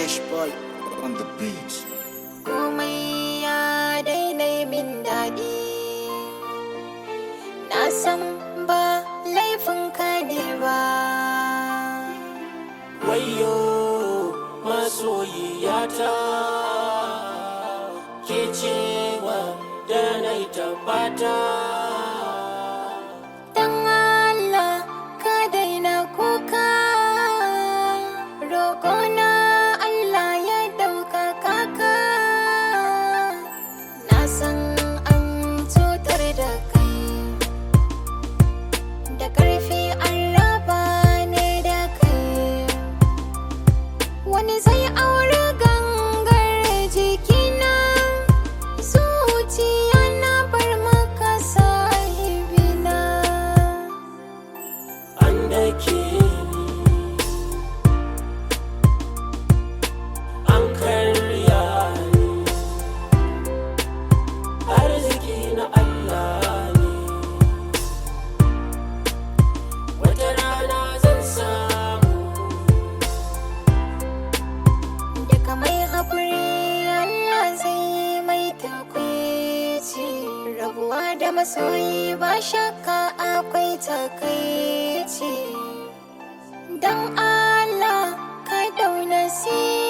Fresh boy on the beat. Komai ya daina min daɗi, na san ba laifin ka ne ba. Wayo masoyiyata ke cewa da na yi tabbata. Dan Allah ka daina kuka, roƙona Allah ya ɗaukaka ka. Na san an cutar da kai, da ƙarfi an raba ne da kai. Wani zai aure gangar jikina, zuciya na bar maka sahibina. An dake ni, an karya ni, arziki na Allah ne. Wata rana zan samu. Daga mai haƙuri Allah zai mai takwici. Rabuwa da masoyi ba shakka akwai takaici. Dan Allah ka ɗau nasiha.